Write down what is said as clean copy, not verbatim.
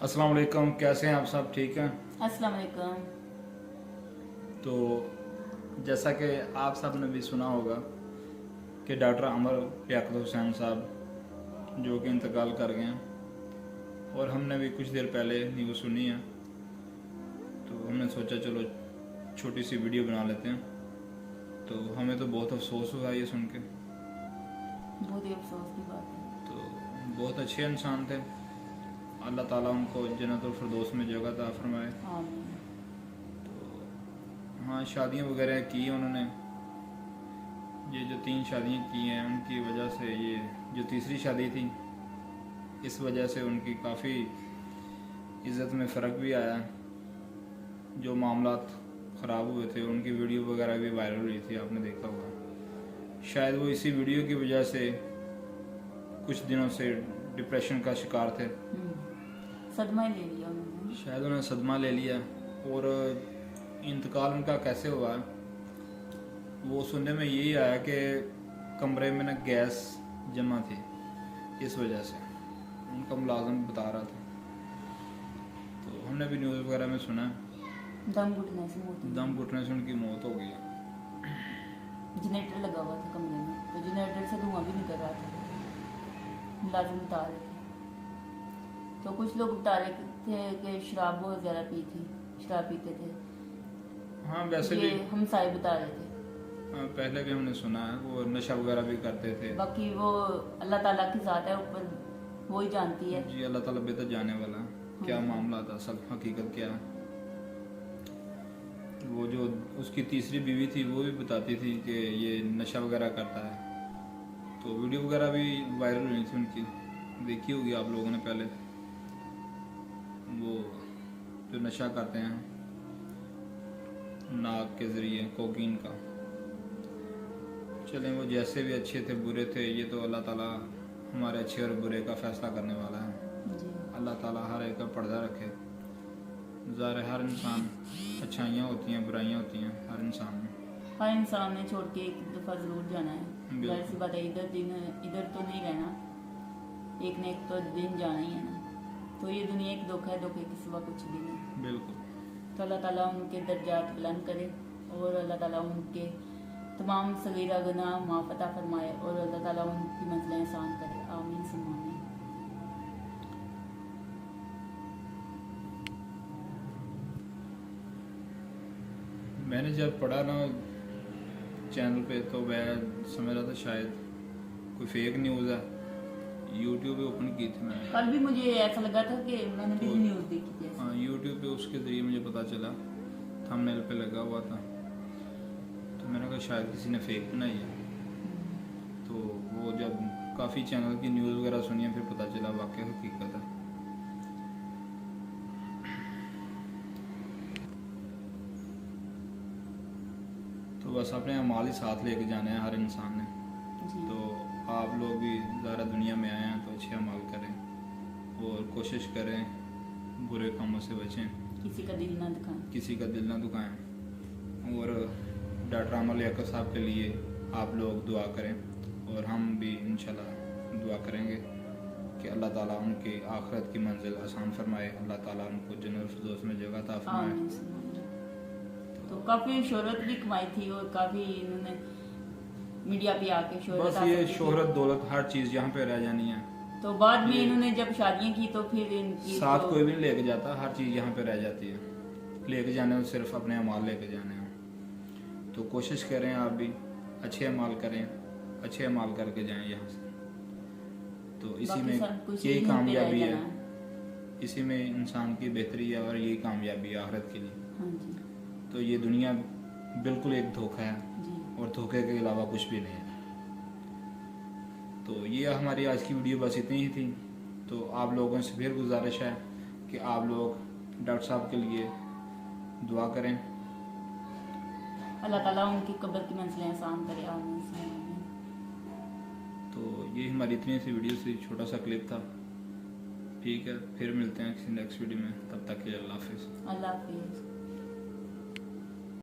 अस्सलाम वालेकुम, कैसे हैं आप सब? ठीक हैं? अस्सलाम वालेकुम। तो जैसा कि आप सब ने भी सुना होगा कि डॉक्टर अमर लियाकत हुसैन साहब जो कि इंतकाल कर गए हैं, और हमने भी कुछ देर पहले न्यूज़ सुनी है, तो हमने सोचा चलो छोटी सी वीडियो बना लेते हैं। तो हमें तो बहुत अफसोस हुआ ये सुन के। बहुत ही अफसोस की बात है। तो बहुत अच्छे इंसान थे, अल्लाह ताला उनको जन्नतुल फिरदौस में जगह अता फरमाए। आमीन। हाँ, शादियाँ वगैरह की उन्होंने, ये जो 3 शादियाँ की हैं उनकी वजह से, ये जो तीसरी शादी थी इस वजह से उनकी काफ़ी इज़्ज़त में फ़र्क भी आया। जो मामलात ख़राब हुए थे उनकी वीडियो वगैरह भी वायरल हुई थी, आपने देखा होगा। शायद वो इसी वीडियो की वजह से कुछ दिनों से डिप्रेशन का शिकार थे। सदमा ही ले लिया उन्होंने। शायद उन्हें सदमा ले लिया। और इंतकाल उनका कैसे हुआ, वो सुनने में यही आया कि कमरे में ना गैस जमा थी, इस वजह से उनका मुलाजिम बता रहा था। तो हमने भी न्यूज़ वगैरह में सुना दम घुटने से मौत हुई। दम घुटने से उनकी मौत हो गई। जनरेटर लगा हुआ था कमरे में, तो जनरेटर से धुआं भी निकल रहा था। मुलाजिम बता रहे थे। तो कुछ लोग बता रहे थे कि शराब बहुत ज़्यादा शराब पीते थे। हाँ, वैसे ये भी हम साहिब बता रहे थे। पहले भी हमने सुना है वो नशा वगैरह भी करते थे। बाकी वो अल्लाह ताला की ज़ात है, ऊपर वो ही जानती है। जी, अल्लाह ताला बेहतर जाने वाला है क्या मामला था, असल हकीकत क्या है। वो जो उसकी तीसरी बीवी थी वो भी बताती थी कि ये नशा वगैरह करता है। तो वीडियो वगैरह भी वायरल हुई थी उनकी, देखी होगी आप लोगों ने पहले। वो जो नशा करते हैं नाक के ज़रिए, कोकीन का। चलें, वो जैसे भी अच्छे थे बुरे थे, ये तो अल्लाह ताला हमारे अच्छे और बुरे का फ़ैसला करने वाला है। जी। अल्लाह ताला हर एक का पर्दा रखे। ज़ाहिर है हर इंसान, अच्छाइयाँ होती हैं बुराइयाँ होती हैं हर इंसान में। हर इंसान ने छोड़ के एक दफ़ा ज़रूर जाना है। जाहिर सी बात है, इधर तो नहीं रहना, एक न एक तो दिन जाना ही है ना। तो ये दुनिया एक धोखा है, धोखे के सिवा कुछ भी नहीं। बिल्कुल। तो अल्लाह ताला उनके दर्जात बुलंद करे, और अल्लाह ताला उनके तमाम सगीरा गुनाह माफ़ अता फरमाए, और अल्लाह ताला उनकी मंज़िलें आसान करे। आमीन सुम्मा आमीन। मैंने जब पढ़ा ना चैनल पे, तो मैं समझ रहा था शायद कोई फेक न्यूज़ है। यूट्यूब पे ओपन की थी मैंने। कल भी मुझे ऐसा लगा था कि मैंने भी न्यूज़ देखी थी ऐसे। हाँ, यूट्यूब पे उसके ज़रिए मुझे पता चला, थंबनेल पे लगा हुआ था। तो मैंने कहा शायद किसी ने फेक बनाई है। तो वो जब काफ़ी चैनल की न्यूज़ वगैरह सुनी, फिर पता चला वाकई हकीकत है। तो बस अपने अमाल ही साथ लेके जाने हैं हर इंसान ने। जी। तो आप लोग भी ज़रा दुनिया में आए हैं तो अच्छे अमाल करें, और कोशिश करें बुरे कामों से बचें, किसी का दिल ना दुखाएं। किसी का दिल ना दुखाएं। और डॉक्टर अमर लियाकत साहब के लिए आप लोग दुआ करें, और हम भी इंशाल्लाह दुआ करेंगे कि अल्लाह ताला उनकी आखिरत की मंजिल आसान फरमाए, अल्लाह ताला उनको जन्नत फिरदौस में जगह अता फरमाए। आमीन सुम्मा आमीन। तो काफ़ी शोहरत भी कमाई थी, और काफ़ी इन्होंने मीडिया पे आके शोहरत बस हासिल ये की थी। शोहरत दौलत हर चीज़ यहाँ पे रह जानी है। तो बाद में ये इन्होंने जब शादियां की तो फिर इनकी साथ तो कोई भी नहीं लेके जाता, हर चीज़ यहाँ पे रह जाती है। लेके जाने में सिर्फ अपने अमाल लेके जाने हैं। तो कोशिश करें आप भी अच्छे अमाल करें, अच्छे अमाल करके जाएं यहाँ से। तो इसी बाकी में सब कुछ यही यहीं पे रह कामयाबी है, जाना है। इसी में इंसान की बेहतरी है, और यही कामयाबी है आखिरत के लिए। हाँ जी। तो ये दुनिया बिल्कुल एक धोखा है, जी। और धोखे के अलावा कुछ भी नहीं है। तो ये हमारी आज की वीडियो बस इतनी ही थी। तो आप लोगों से फिर गुजारिश है कि आप लोग डॉक्टर साहब के लिए दुआ करें। अल्लाह ताला उनकी कब्र की मंजिलें आसान करे। आमीन सुम्मा आमीन। तो ये हमारी इतनी सी वीडियो से छोटा सा क्लिप था। ठीक है, फिर मिलते हैं किसी नेक्स्ट वीडियो में, तब तक के लिए अल्लाह हाफिज़। अल्लाह हाफिज़।